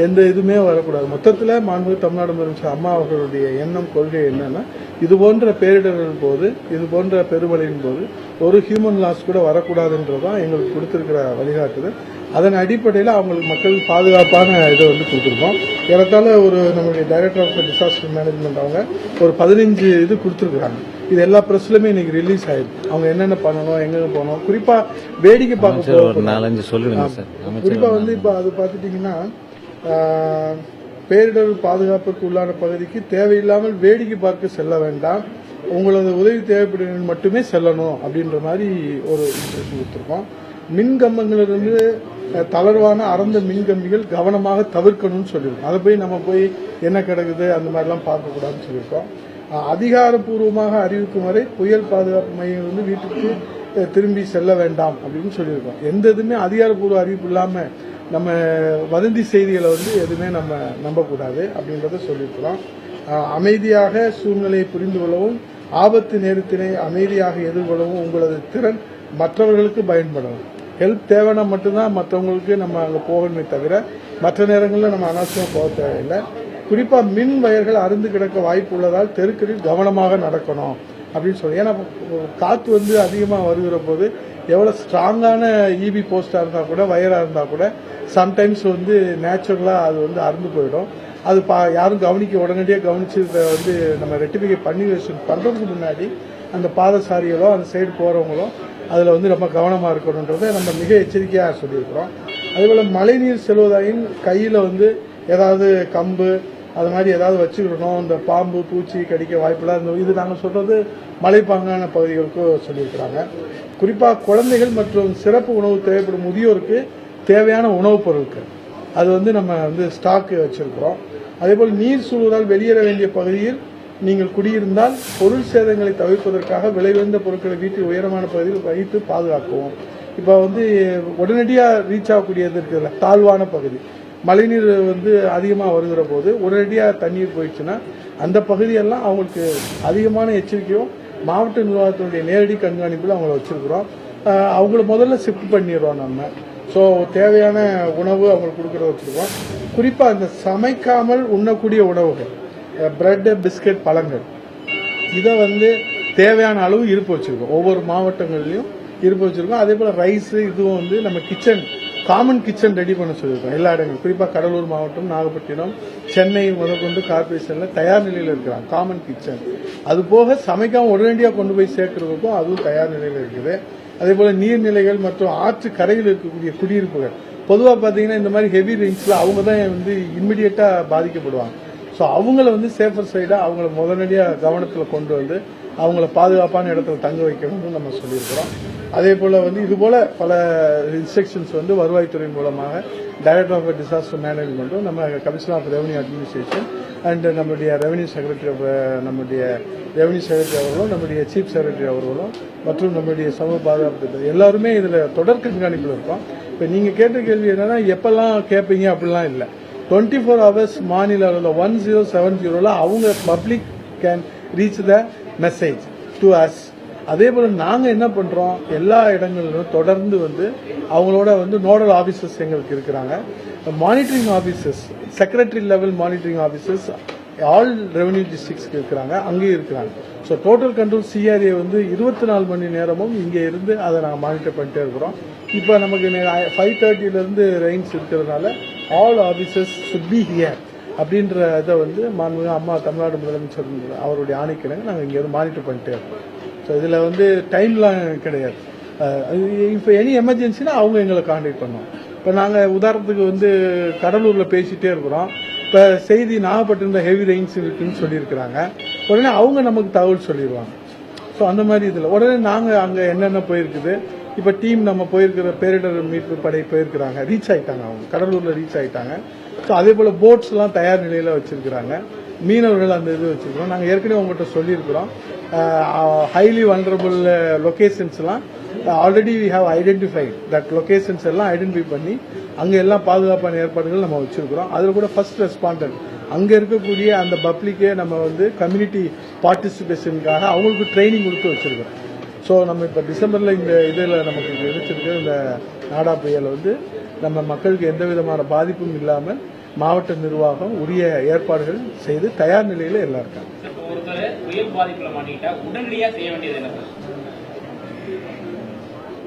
எந்த இதுவுமே வரக்கூடாது. மொத்தத்தில் மாண்புமிகு தமிழ்நாடு முதலமைச்சர் அம்மா அவர்களுடைய எண்ணம், கொள்கை என்னன்னா, இது போன்ற பேரிடர்கள் போது, இது போன்ற பெருமழையின் போது ஒரு ஹியூமன் லாஸ் கூட வரக்கூடாதுன்றதான் எங்களுக்கு கொடுத்திருக்கிற வழிகாட்டுதல். அதன் அடிப்படையில் அவங்களுக்கு மக்கள் பாதுகாப்பான இதை கொடுத்துருக்கோம். ஏறத்தாழ நம்மளுடைய டைரக்டர் ஆஃப் டிசாஸ்டர் மேனேஜ்மெண்ட் அவங்க ஒரு 15 இது கொடுத்துருக்குறாங்க. இது எல்லா பிரஸ்லயுமே இன்னைக்கு ரிலீஸ் ஆயிடுது. அவங்க என்னென்ன பண்ணணும், எங்க போகணும், குறிப்பா வேடிக்கை பார்க்க குறிப்பா இப்ப அது பார்த்துட்டீங்கன்னா பேரிடர் பாதுகாப்புக்கு உள்ளான பகுதிக்கு தேவையில்லாமல் வேடிக்கை பார்க்க செல்ல வேண்டாம், உங்களது உதவி தேவைப்படுகிறது மட்டுமே செல்லணும் அப்படின்ற மாதிரி ஒரு இன்ஸ்ட்ரக்ஷன் கொடுத்துருக்கோம். மின் கம்பங்களிலிருந்து தளர்வான அறந்த மின்கம்பிகள் கவனமாக தவிர்க்கணும்னு சொல்லியிருக்கோம். அதை போய் நம்ம என்ன கிடக்குது அந்த மாதிரிலாம் பார்க்கக்கூடாதுன்னு சொல்லியிருக்கோம். அதிகாரப்பூர்வமாக அறிவிக்கும் வரை புயல் பாதுகாப்பு மையம் வீட்டுக்கு திரும்பி செல்ல வேண்டாம் அப்படின்னு சொல்லியிருக்கோம். எந்த இதுவுமே அதிகாரப்பூர்வ அறிவிப்பு இல்லாமல் நம்ம வதந்தி செய்திகளை எதுவுமே நம்ம நம்பக்கூடாது அப்படின்றத சொல்லியிருக்கிறோம். அமைதியாக சூழ்நிலையை புரிந்து கொள்ளவும், ஆபத்து நேரத்தினை அமைதியாக எதிர்கொள்ளவும் உங்களது திறன் மற்றவர்களுக்கு பயன்படும். ஹெல்ப் தேவைன்னா மட்டும்தான் மற்றவங்களுக்கு நம்ம அங்கே போகணுமே தவிர மற்ற நேரங்களில் நம்ம அனாவசியமாக போக தேவையில்லை. குறிப்பாக மின் வயர்கள் அருந்து கிடக்க வாய்ப்பு உள்ளதால் தெருக்களில் கவனமாக நடக்கணும் அப்படின்னு சொல்லி. ஏன்னா காற்று அதிகமாக வருகிற போது எவ்வளோ ஸ்ட்ராங்கான இபி போஸ்டாக இருந்தால் கூட, வயராக இருந்தால் கூட சம்டைம்ஸ் நேச்சுரலாக அது அறுந்து போயிடும். அது யாரும் உடனடியாக கவனிச்சு நம்ம ரெக்டிஃபை பண்ணிவேஷன் பண்ணுறதுக்கு முன்னாடி அந்த பாதசாரிகளோ அந்த சைடு போகிறவங்களோ அதில் ரொம்ப கவனமாக இருக்கணுன்றதை நம்ம மிக எச்சரிக்கையாக சொல்லியிருக்கிறோம். அதேபோல் மழைநீர் செல்வதாயின் கையில் ஏதாவது கம்பு அது மாதிரி ஏதாவது வச்சுக்கிடணும். இந்த பாம்பு பூச்சி கடிக்க வாய்ப்பில்லை. இது நாங்கள் சொல்றது மலைப்பாங்கான பகுதிகளுக்கு சொல்லியிருக்கிறாங்க. குறிப்பாக குழந்தைகள் மற்றும் சிறப்பு உணவு தேவைப்படும் முதியோருக்கு தேவையான உணவுப் பொருட்கள் அது நம்ம ஸ்டாக் வச்சிருக்கிறோம். அதேபோல் நீர் சூழ்வதால் வெளியேற வேண்டிய பகுதியில் நீங்கள் குடியிருந்தால் பொருள் சேதங்களை தவிர்ப்பதற்காக விலையுயர்ந்த பொருட்களை வீட்டில் உயரமான பகுதியில் வைத்து பாதுகாக்கவும். இப்போ உடனடியாக ரீச் ஆகக்கூடியது இருக்குதுல்ல, தாழ்வான பகுதி, மழைநீர் அதிகமாக வருகிற போது உடனடியாக தண்ணீர் போயிடுச்சுன்னா அந்த பகுதியெல்லாம் அவங்களுக்கு அதிகமான எச்சரிக்கையும் மாவட்ட நிர்வாகத்தினுடைய நேரடி கண்காணிப்பில் அவங்கள வச்சிருக்கிறோம். அவங்கள முதல்ல ஷிஃப்ட் பண்ணிடுறோம் நம்ம. ஸோ தேவையான உணவு அவங்களுக்கு கொடுக்குறத வச்சுருக்கோம். குறிப்பாக இந்த சமைக்காமல் உண்ணக்கூடிய உணவுகள், பிரெட், பிஸ்கட், பழங்கள், இதை தேவையான அளவு இருப்பு வச்சுருக்கோம். ஒவ்வொரு மாவட்டங்கள்லையும் இருப்பு வச்சுருக்கோம். அதே போல் ரைஸு இதுவும் நம்ம கிச்சன், காமன் கிச்சன் ரெடி பண்ண சொல்லியிருக்கோம் எல்லா இடங்களும். குறிப்பாக கடலூர் மாவட்டம், நாகப்பட்டினம், சென்னை முதற்கொண்டு கார்பரேஷனில் தயார் நிலையில் இருக்கிறாங்க காமன் கிச்சன். அது போக சமைக்காமல் உடனடியாக கொண்டு போய் சேர்க்கறதுக்கும் அதுவும் தயார் நிலையில் இருக்குது. அதே போல் நீர்நிலைகள் மற்றும் ஆற்று கரையில் இருக்கக்கூடிய குடியிருப்புகள், பொதுவாக பார்த்தீங்கன்னா இந்த மாதிரி ஹெவி ரெயின்ஸில் அவங்க தான் இம்மிடியட்டாக பாதிக்கப்படுவாங்க. ஸோ அவங்கள சேஃபர் சைடாக அவங்கள உடனடியாக கவனத்தில் கொண்டு அவங்கள பாதுகாப்பான இடத்துல தங்க வைக்கணும்னு நம்ம சொல்லியிருக்கிறோம். அதே போல் இதுபோல பல இன்ஸ்ட்ரக்ஷன்ஸ் வருவாய்த்துறையின் மூலமாக டைரக்டர் ஆஃப் டிசாஸ்டர் மேனேஜ்மெண்ட்டும், நம்ம commissioner of revenue administration and நம்முடைய ரெவன்யூ செக்ரட்டரி அவர்களும், நம்முடைய சீஃப் செக்ரட்டரி அவர்களும் மற்றும் நம்முடைய சமூக பாதுகாப்பு எல்லாருமே இதில் தொடர் கண்காணிப்பில் இருக்கோம். இப்போ நீங்கள் கேட்ட கேள்வி என்னன்னா, எப்பெல்லாம் கேட்பீங்க அப்படிலாம் இல்லை. 24 hours மாநில அளவில் 1070 அவங்க public can reach the message to us. அதே போல நாங்க என்ன பண்றோம், எல்லா இடங்களிலும் தொடர்ந்து அவங்களோட நோடல் ஆபீசர்ஸ் எங்களுக்கு இருக்கிறாங்க, monitoring officers, secretary level monitoring officers all revenue டிஸ்ட்ரிக்ட்ஸ்க்கு இருக்கிறாங்க, அங்கேயும் இருக்கிறாங்க. ஸோ டோட்டல் கண்ட்ரோல் சிஆர்ஏ 24 மணி நேரமும் இங்கே இருந்து அதை நாங்கள் மானிட்டர் பண்ணிட்டே இருக்கிறோம். இப்போ நமக்கு 5:30 ரெயின்ஸ் இருக்கிறதுனால all officers should be here அப்படின்ற இதை மாண்புமிகு அம்மா தமிழ்நாடு முதலமைச்சர் அவருடைய ஆணைக்கிணங்க நாங்கள் இங்கே மானிட்டர் பண்ணிட்டே இருக்கோம். ஸோ இதில் டைம்லாம் கிடையாது. இப்போ எனி எமர்ஜென்சினா அவங்க எங்களை கான்டாக்ட் பண்ணுவோம். இப்போ நாங்கள் உதாரணத்துக்கு கடலூரில் பேசிகிட்டே இருக்கிறோம். இப்போ செய்தி நாகப்பட்டினம் ஹெவி ரெயின்ஸ் இருக்குன்னு சொல்லியிருக்கிறாங்க. உடனே அவங்க நமக்கு தகவல் சொல்லிடுவாங்க. ஸோ அந்த மாதிரி இதில் உடனே நாங்கள் அங்கே என்னென்ன போயிருக்குது, இப்போ டீம் நம்ம போயிருக்கிற பேரிடர் மீட்பு படை போயிருக்கிறாங்க, ரீச் ஆகிட்டாங்க, அவங்க கடலூரில் ரீச் ஆகிட்டாங்க. ஸோ அதே போல் போட்ஸ்லாம் தயார் நிலையில் வச்சிருக்கிறாங்க, மீனவர்கள் அந்த இது வச்சிருக்கிறோம். நாங்கள் ஏற்கனவே உங்கள்கிட்ட சொல்லியிருக்கிறோம், ஹைலி வல்னரபிள் லொகேஷன்ஸ்லாம் already we have identified that locations எல்லாம் ஐடென்டிஃபை பண்ணி அங்கே எல்லாம் பாதுகாப்பான ஏற்பாடுகள் நம்ம வச்சிருக்கிறோம். அதில் கூட ஃபர்ஸ்ட் ரெஸ்பாண்டன்ட் அங்கே இருக்கக்கூடிய அந்த பப்ளிக்கே நம்ம கம்யூனிட்டி பார்ட்டிசிபேஷனுக்காக அவங்களுக்கு ட்ரைனிங் கொடுத்து வச்சிருக்கிறோம். ஸோ நம்ம இப்போ டிசம்பரில் இந்த இதில் நமக்கு கிடைச்சிருக்க இந்த நாடா புயல் நம்ம மக்களுக்கு எந்த விதமான பாதிப்பும் இல்லாமல் மாவட்ட நிர்வாகம் உரிய ஏற்பாடுகள் செய்து தயார் நிலையில் எல்லாம் இருக்காங்க.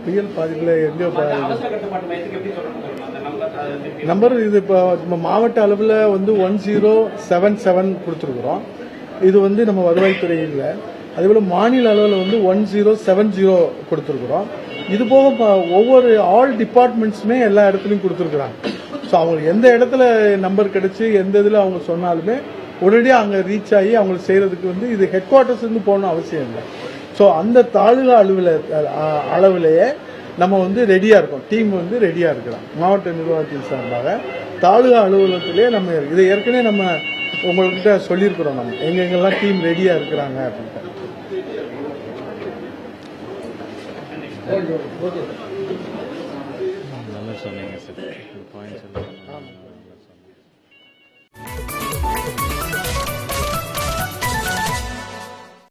புயல் பாதிப்புல எங்க நம்பர் இது இப்போ மாவட்ட அளவில் வந்து 1077 கொடுத்துருக்குறோம். இது வந்து நம்ம வருவாய்த்துறையில், அதேபோல மாநில அளவில் வந்து 1070 கொடுத்துருக்குறோம். இது போக ஒவ்வொரு ஆல் டிபார்ட்மெண்ட்ஸுமே எல்லா இடத்துலையும் கொடுத்துருக்குறாங்க. ஸோ அவங்களுக்கு எந்த இடத்துல நம்பர் கிடைச்சி எந்த இதில் அவங்க சொன்னாலுமே உடனடியாக அங்கே ரீச் ஆகி அவங்களுக்கு செய்கிறதுக்கு வந்து இது ஹெட் குவார்ட்டர்ஸ்லேருந்து போகணும் அவசியம் இல்லை. ஸோ அந்த தாலுகா அளவிலேயே நம்ம வந்து ரெடியாக இருக்கோம். டீம் வந்து ரெடியாக இருக்கிறோம். மாவட்ட நிர்வாகத்தின் சார்பாக தாலுகா அலுவலகத்திலே நம்ம இதை ஏற்கனவே நம்ம உங்கள்கிட்ட சொல்லியிருக்கிறோம். நம்ம எங்கெங்கெல்லாம் டீம் ரெடியாக இருக்கிறாங்க அப்படின்ட்டு.